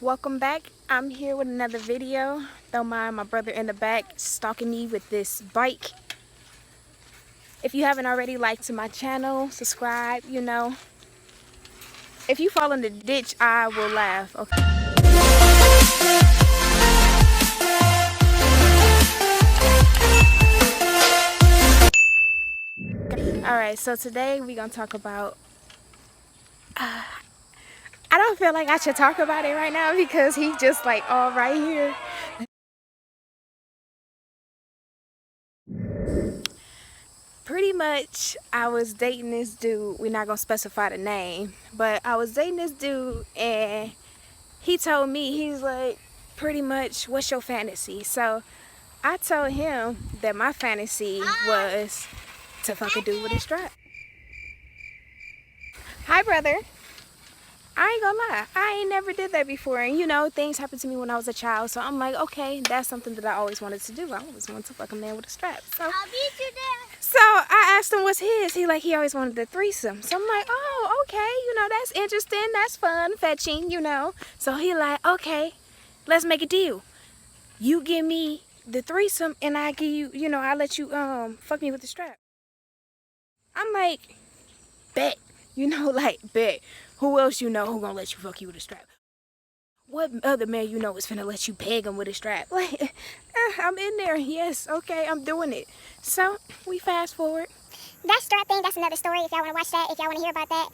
Welcome back. I'm here with another video. Don't mind my brother in the back stalking me with this bike. If you haven't already, like to my channel, subscribe, you know. If you fall in the ditch, I will laugh, okay? Alright, so today we're gonna talk about I don't feel like I should talk about it right now because he's just like all right here. Pretty much, I was dating this dude. We're not gonna specify the name, but I was dating this dude and he told me, he's like, pretty much, what's your fantasy? So I told him that my fantasy was to fuck a dude with a strap. Hi, brother. I ain't gonna lie, I ain't never did that before, and you know, things happened to me when I was a child, so I'm like, okay, that's something that I always wanted to do. I always wanted to fuck a man with a strap. So I'll beat you there. So I asked him what's his. He always wanted the threesome. So I'm like, oh, okay, you know, that's interesting, that's fun, fetching, you know. So he like, okay, let's make a deal. You give me the threesome and I give you, you know, I let you fuck me with the strap. I'm like, bet. You know, like, bet. Who else you know who gonna let you fuck you with a strap? What other man you know is finna let you peg him with a strap? Like, I'm in there. Yes, okay, I'm doing it. So, we fast forward. That strap thing, that's another story. If y'all wanna watch that, if y'all wanna hear about that,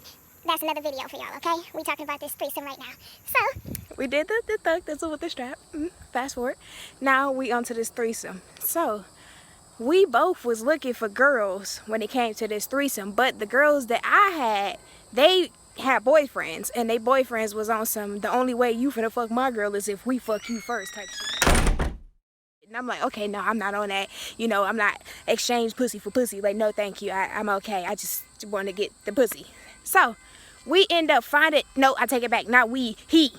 that's another video for y'all, okay? We talking about this threesome right now. So, we did the thug thistle with the strap. Fast forward. Now, we onto this threesome. So, we both was looking for girls when it came to this threesome, but the girls that I had, they had boyfriends, and they boyfriends was on some, the only way you finna fuck my girl is if we fuck you first type shit. And I'm like, okay, no, I'm not on that. You know, I'm not exchange pussy for pussy. Like, no, thank you. I'm okay. I just want to get the pussy. So, we end up finding, no, I take it back. Not we, he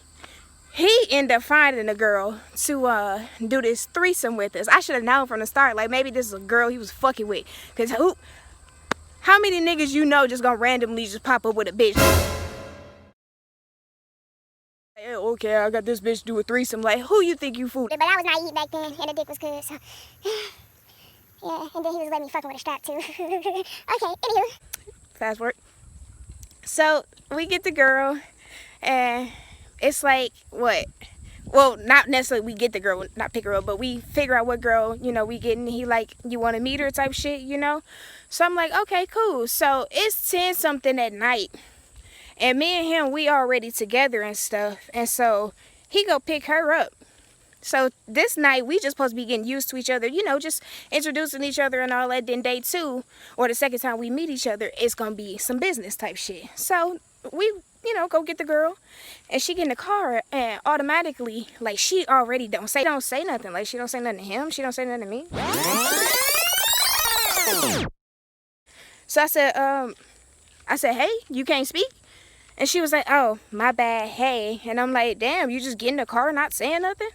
ended up finding a girl to do this threesome with us. I should have known from the start, like, maybe this is a girl he was fucking with. Because how many niggas you know just gonna randomly just pop up with a bitch? Hey, okay, I got this bitch do a threesome. Like, who you think you fooled? but I was naive back then, and the dick was good, so. Yeah, and then he was letting me fuck him with a strap, too. Okay, anywho. Fast forward. So, we get the girl, and it's like, what? Well, not necessarily we get the girl, not pick her up, but we figure out what girl, you know, we getting. He like, you want to meet her type shit, you know? So I'm like, okay, cool. So it's 10 something at night. And me and him, we already together and stuff. And so he go pick her up. So this night, we just supposed to be getting used to each other, you know, just introducing each other and all that. Then day 2, or the second time we meet each other, it's going to be some business type shit. So we, you know, go get the girl, and she get in the car, and automatically, like, she already don't say nothing. Like, she don't say nothing to him. She don't say nothing to me. So I said, hey, you can't speak? And she was like, oh, my bad, hey. And I'm like, damn, you just get in the car not saying nothing?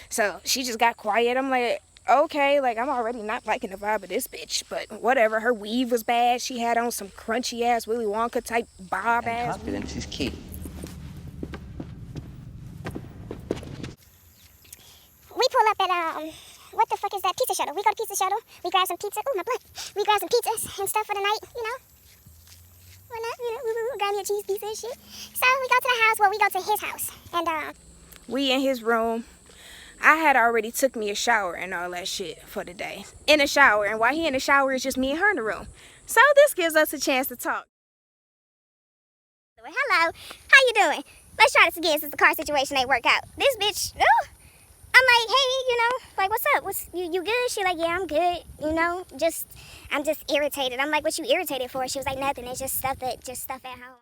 So she just got quiet. I'm like, okay, like, I'm already not liking the vibe of this bitch, but whatever. Her weave was bad. She had on some crunchy ass Willy Wonka type bob ass. Confidence is key. We pull up at, what the fuck is that? Pizza Shuttle. We go to Pizza Shuttle. We grab some pizza. Ooh, my butt. We grab some pizzas and stuff for the night, you know. Why not? You know, grab me a cheese pizza and shit. So we go to the house. Well, we go to his house. And, we in his room. I had already took me a shower and all that shit for the day. In the shower. And while he in the shower, it's just me and her in the room. So this gives us a chance to talk. hello. How you doing? Let's try this again since the car situation ain't work out. This bitch, oh. I'm like, hey, you know, like, what's up? You good? She like, yeah, I'm good. You know, I'm just irritated. I'm like, what you irritated for? She was like, nothing. It's just stuff at home.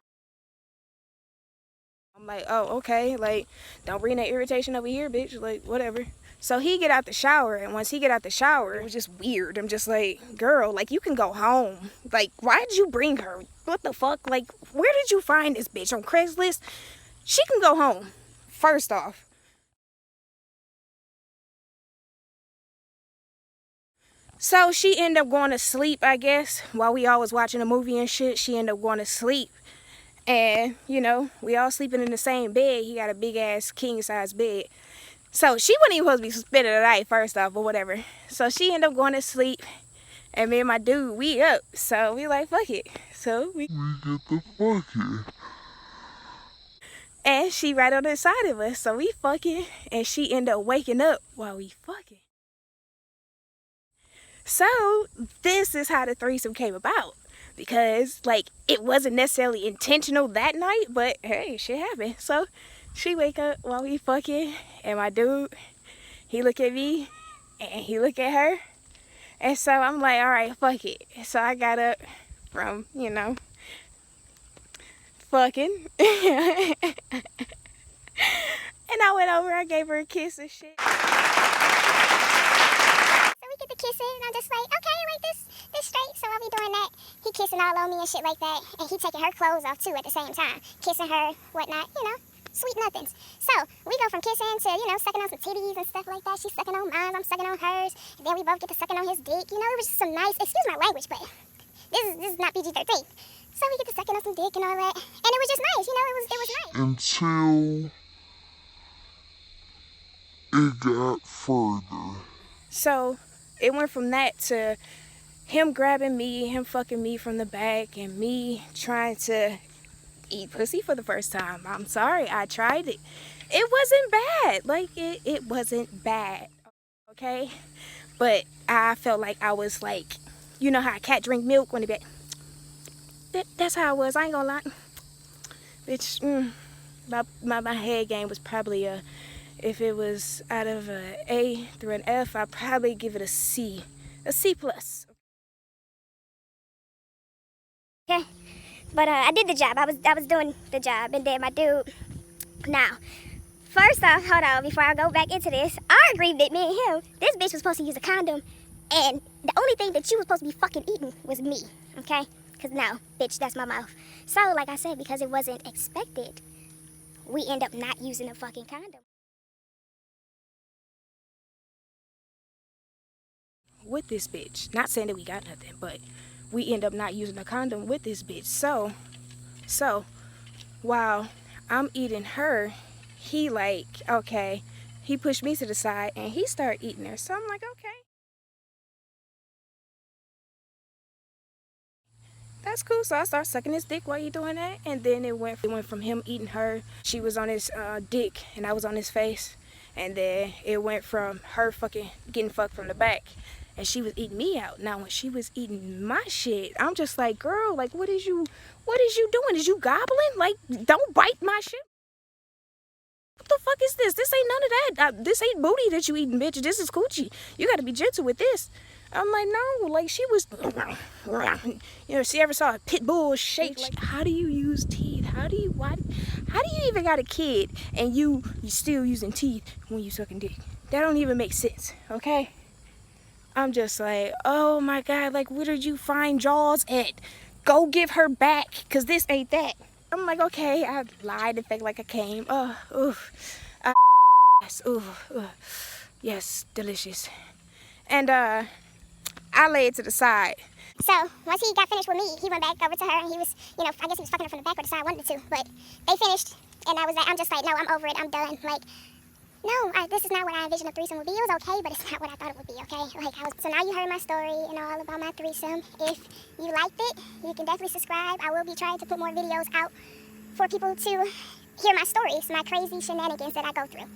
I'm like, oh, okay. Like, don't bring that irritation over here, bitch. Like, whatever. So he get out the shower, and once he get out the shower, it was just weird. I'm just like, girl, like, you can go home. Like, why did you bring her? What the fuck? Like, where did you find this bitch? On Craigslist? She can go home, first off. So she ended up going to sleep, I guess, while we all was watching a movie and shit. She ended up going to sleep. And, you know, we all sleeping in the same bed. He got a big-ass king-size bed. So she wasn't even supposed to be spending the night, first off, or whatever. So she ended up going to sleep. And me and my dude, we up. So we like, fuck it. So we get the fuck it. And she right on the side of us. So we fucking. And she ended up waking up while we fucking. So this is how the threesome came about. Because, like, it wasn't necessarily intentional that night. But, hey, shit happened. So she wake up while we fucking. And my dude, he look at me. And he look at her. And so I'm like, all right, fuck it. So I got up from, you know, fucking. And I went over, I gave her a kiss and shit. So we get to kissing, and I'm just like, okay, like this straight. So while we doing that, he kissing all on me and shit like that. And he taking her clothes off too at the same time. Kissing her, whatnot, you know. Sweet nothings. So we go from kissing to, you know, sucking on some titties and stuff like that. She's sucking on mine, I'm sucking on hers. And then we both get to sucking on his dick. You know, it was just some nice, excuse my language, but this is not PG-13. So we get to sucking on some dick and all that. And it was just nice, you know, it was nice. Until it got further. So it went from that to him grabbing me, him fucking me from the back, and me trying to eat pussy for the first time. I'm sorry, I tried it. It wasn't bad. Like, it wasn't bad, okay? But I felt like I was like, you know how a cat drink milk when they that's how I was. I ain't gonna lie. Bitch, my head game was probably if it was out of a A through an F, I'd probably give it a C plus. Okay. But I did the job. I was doing the job, and then my dude. Now, first off, hold on. Before I go back into this, I agreed that me and him, this bitch was supposed to use a condom, and the only thing that you was supposed to be fucking eating was me. Okay? Cause no, bitch, that's my mouth. So, like I said, because it wasn't expected, we end up not using a fucking condom. With this bitch, not saying that we got nothing, but we end up not using a condom with this bitch. So while I'm eating her, he like, okay, he pushed me to the side and he started eating her. So I'm like, okay, that's cool. So I start sucking his dick while you doing that, and then it went from him eating her, she was on his dick and I was on his face, and then it went from her fucking getting fucked from the back. And she was eating me out. Now, when she was eating my shit, I'm just like, girl, like, what is you doing? Is you gobbling? Like, don't bite my shit. What the fuck is this? This ain't none of that. This ain't booty that you eating, bitch. This is coochie. You got to be gentle with this. I'm like, no, like, she was, you know, she ever saw a pit bull shake? Like, how do you use teeth? How do you even got a kid and you still using teeth when you sucking dick? That don't even make sense, okay? I'm just like, oh my God, like, where did you find Jaws at? Go give her back, because this ain't that. I'm like, okay, I lied and fake like I came. Yes, delicious. And I laid to the side. So, once he got finished with me, he went back over to her, and he was, you know, I guess he was fucking her from the back or the side, one of the two. But they finished, and I'm just like, no, I'm over it, I'm done. Like, no, this is not what I envisioned a threesome would be. It was okay, but it's not what I thought it would be, okay? Like, so now you heard my story and all about my threesome. If you liked it, you can definitely subscribe. I will be trying to put more videos out for people to hear my stories, my crazy shenanigans that I go through.